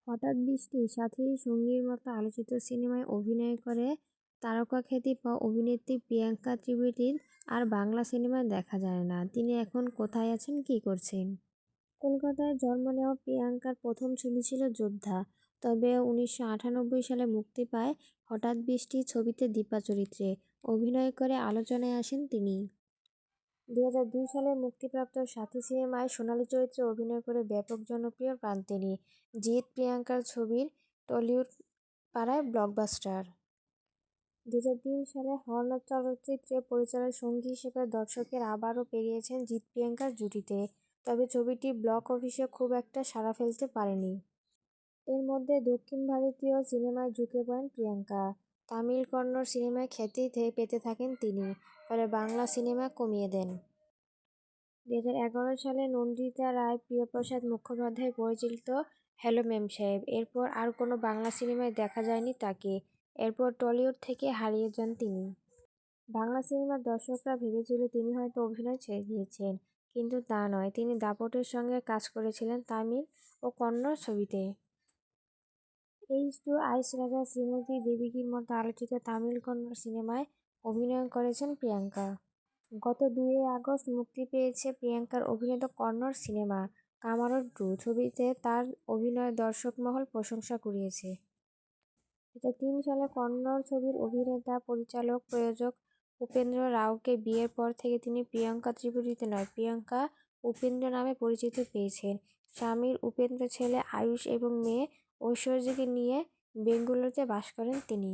হঠাৎ বৃষ্টি সাথী সঙ্গীর মতো আলোচিত সিনেমায় অভিনয় করে তারকা খ্যাতি পাওয়া অভিনেত্রী প্রিয়াঙ্কা ত্রিবেদীর আর বাংলা সিনেমায় দেখা যায় না। তিনি এখন কোথায় আছেন, কী করছেন? কলকাতায় জন্ম নেওয়া প্রিয়াঙ্কার প্রথম ছবি ছিল যোদ্ধা। তবে 1998 সালে মুক্তি পায় হঠাৎ বৃষ্টি ছবিতে দীপা চরিত্রে অভিনয় করে আলোচনায় আসেন তিনি। 2002 সালে মুক্তিপ্রাপ্ত সাথী সিনেমায় সোনালী চরিত্রে অভিনয় করে ব্যাপক জনপ্রিয় পান তিনি। জিৎ প্রিয়াঙ্কার ছবির টলিউড পাড়ায় ব্লকবাস্টার। 2003 সালে হরনাথ চলচ্চিত্রে পরিচালক সঙ্গী হিসেবে দর্শকের আবারও পেরিয়েছেন জিৎ প্রিয়াঙ্কার জুটিতে। তবে ছবিটি ব্লক অফিসে খুব একটা সাড়া ফেলতে পারেনি। এর মধ্যে দক্ষিণ ভারতীয় সিনেমায় ঝুঁকে পড়েন প্রিয়াঙ্কা। তামিল কন্নড় সিনেমায় খ্যাতি পেতে থাকেন তিনি, ফলে বাংলা সিনেমা কমিয়ে দেন। 2011 সালে নন্দিতা রায় প্রিয়প্রসাদ মুখোপাধ্যায় পরিচালিত হ্যালো মেম সাহেব এরপর আর কোনো বাংলা সিনেমায় দেখা যায়নি তাকে। এরপর টলিউড থেকে হারিয়ে যান তিনি। বাংলা সিনেমার দর্শকরা ভেবেছিল তিনি হয়তো অভিনয় ছেড়ে দিয়েছেন, কিন্তু তা নয়, তিনি দাপটের সঙ্গে কাজ করেছিলেন তামিল ও কন্নড় ছবিতে। H2 আইস রাজা শ্রীমতী দেবকীর মতো আলোচিত তামিল কন্নড় সিনেমায় অভিনয় করেছেন প্রিয়াঙ্কা। গত 2 আগস্ট মুক্তি পেয়েছে প্রিয়াঙ্কার অভিনীত কন্নড় সিনেমা কামারন 2 ছবিতে তার অভিনয় দর্শক মহল প্রশংসা কুড়িয়েছে। 2003 সালে কন্নড় ছবির অভিনেতা, পরিচালক, প্রযোজক উপেন্দ্র রাওকে বিয়ের পর থেকে তিনি প্রিয়াঙ্কা ত্রিবেদীতে নয়, প্রিয়াঙ্কা উপেন্দ্র নামে পরিচিতি পেয়েছেন। স্বামীর উপেন্দ্র, ছেলে আয়ুষ এবং মেয়ে ঐশ্বর্যকে নিয়ে বেঙ্গালুরুতে বাস করেন তিনি।